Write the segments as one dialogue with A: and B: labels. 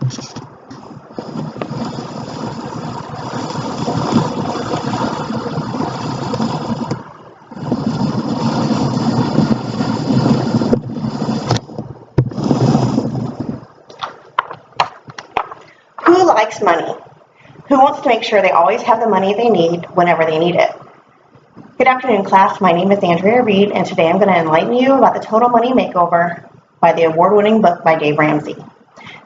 A: Who likes money? Who wants to make sure they always have the money they need whenever they need it? Good afternoon, class. My name is Andrea Reed, and today I'm going to enlighten you about the Total Money Makeover by the award-winning book by Dave Ramsey.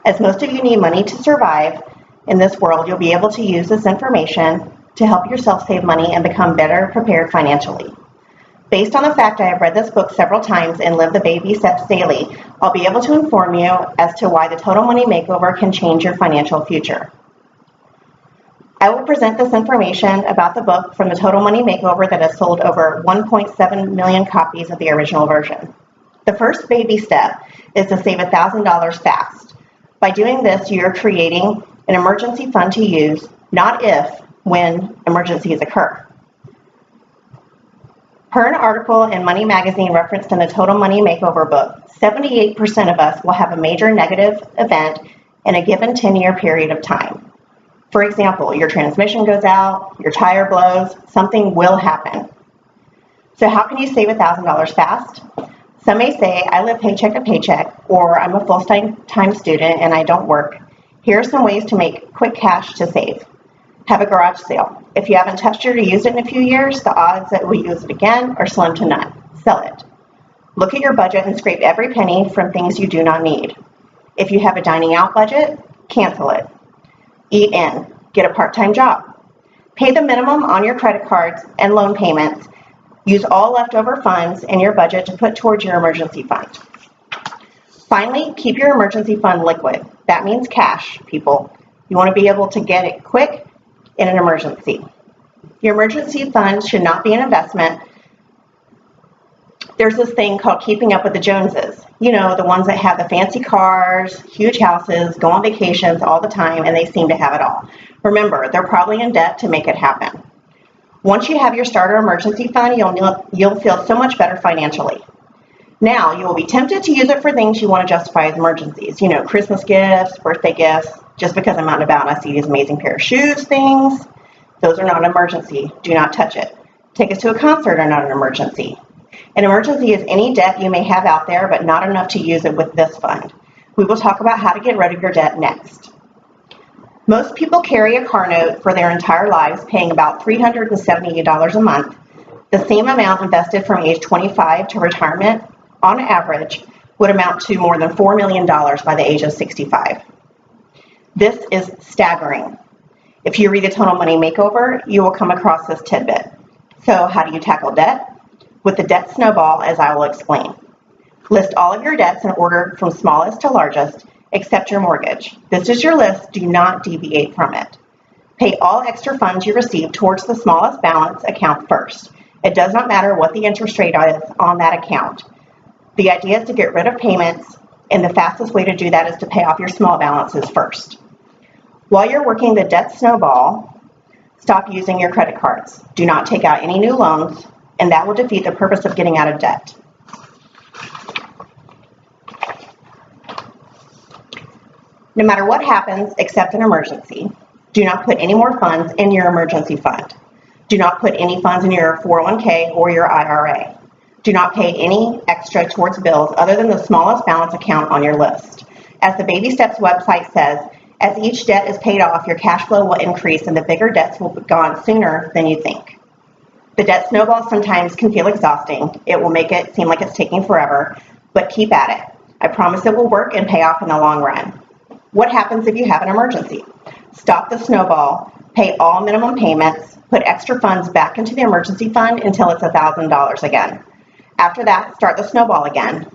A: As most of you need money to survive in this world, you'll be able to use this information to help yourself save money and become better prepared financially. Based on the fact I have read this book several times and lived the baby steps daily, I'll be able to inform you as to why the Total Money Makeover can change your financial future. I will present this information about the book from the Total Money Makeover that has sold over 1.7 million copies of the original version. The first baby step is to save $1,000 fast. By doing this, you're creating an emergency fund to use, not if, when emergencies occur. Per an article in Money Magazine referenced in the Total Money Makeover book, 78% of us will have a major negative event in a given 10-year period of time. For example, your transmission goes out, your tire blows, something will happen. So how can you save $1,000 fast? Some may say, I live paycheck to paycheck, or I'm a full-time student and I don't work. Here are some ways to make quick cash to save. Have a garage sale. If you haven't touched it or used it in a few years, the odds that we'll use it again are slim to none. Sell it. Look at your budget and scrape every penny from things you do not need. If you have a dining out budget, cancel it. Eat in. Get a part-time job. Pay the minimum on your credit cards and loan payments. Use all leftover funds in your budget to put towards your emergency fund. Finally, keep your emergency fund liquid. That means cash, people. You want to be able to get it quick in an emergency. Your emergency fund should not be an investment. There's this thing called keeping up with the Joneses. You know, the ones that have the fancy cars, huge houses, go on vacations all the time, and they seem to have it all. Remember, they're probably in debt to make it happen. Once you have your starter emergency fund, you'll feel so much better financially. Now, you will be tempted to use it for things you want to justify as emergencies. You know, Christmas gifts, birthday gifts. Just because I'm out and about and I see these amazing pair of shoes things, those are not an emergency. Do not touch it. Tickets to a concert are not an emergency. An emergency is any debt you may have out there, but not enough to use it with this fund. We will talk about how to get rid of your debt next. Most people carry a car note for their entire lives, paying about $378 a month. The same amount invested from age 25 to retirement, on average, would amount to more than $4 million by the age of 65. This is staggering. If you read the Total Money Makeover, you will come across this tidbit. So how do you tackle debt? With the debt snowball, as I will explain. List all of your debts in order from smallest to largest, except your mortgage. This is your list. Do not deviate from it. Pay all extra funds you receive towards the smallest balance account first. It does not matter what the interest rate is on that account. The idea is to get rid of payments, and the fastest way to do that is to pay off your small balances first. While you're working the debt snowball, stop using your credit cards. Do not take out any new loans, and that will defeat the purpose of getting out of debt. No matter what happens, except an emergency, do not put any more funds in your emergency fund. Do not put any funds in your 401k or your IRA. Do not pay any extra towards bills other than the smallest balance account on your list. As the Baby Steps website says, as each debt is paid off, your cash flow will increase and the bigger debts will be gone sooner than you think. The debt snowball sometimes can feel exhausting. It will make it seem like it's taking forever, but keep at it. I promise it will work and pay off in the long run. What happens if you have an emergency? Stop the snowball, pay all minimum payments, put extra funds back into the emergency fund until it's $1,000 again. After that, start the snowball again,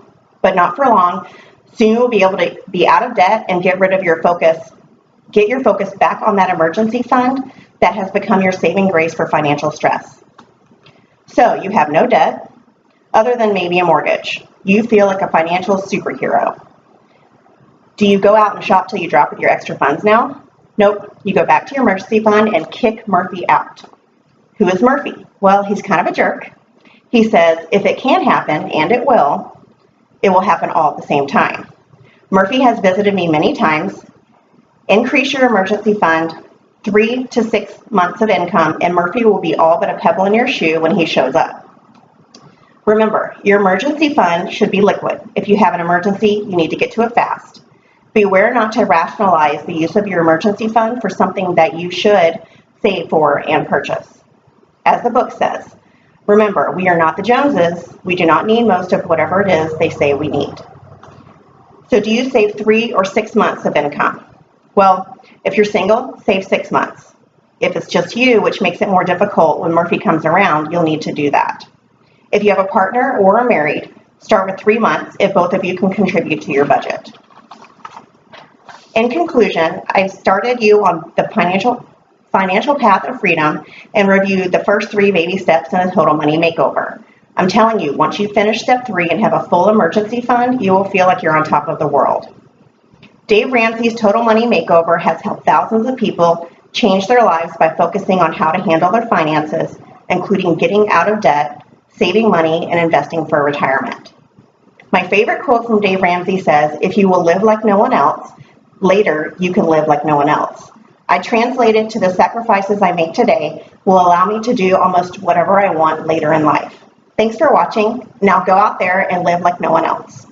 A: but not for long. Soon you'll be able to be out of debt and get rid of your focus. Get your focus back on that emergency fund that has become your saving grace for financial stress. So you have no debt, other than maybe a mortgage. You feel like a financial superhero. Do you go out and shop till you drop with your extra funds now? Nope. You go back to your emergency fund and kick Murphy out. Who is Murphy? Well, he's kind of a jerk. He says, if it can happen, and it will happen all at the same time. Murphy has visited me many times. Increase your emergency fund 3 to 6 months of income, and Murphy will be all but a pebble in your shoe when he shows up. Remember, your emergency fund should be liquid. If you have an emergency, you need to get to it fast. Beware not to rationalize the use of your emergency fund for something that you should save for and purchase. As the book says, remember, we are not the Joneses. We do not need most of whatever it is they say we need. So do you save 3 or 6 months of income? Well, if you're single, save 6 months. If it's just you, which makes it more difficult when Murphy comes around, you'll need to do that. If you have a partner or are married, start with 3 months if both of you can contribute to your budget. In conclusion, I've started you on the financial path of freedom and reviewed the first 3 baby steps in a Total Money Makeover. I'm telling you, once you finish step 3 and have a full emergency fund, you will feel like you're on top of the world. Dave Ramsey's Total Money Makeover has helped thousands of people change their lives by focusing on how to handle their finances, including getting out of debt, saving money, and investing for retirement. My favorite quote from Dave Ramsey says, "If you will live like no one else, later you can live like no one else." I translate it to the sacrifices I make today will allow me to do almost whatever I want later in life. Thanks for watching. Now go out there and live like no one else.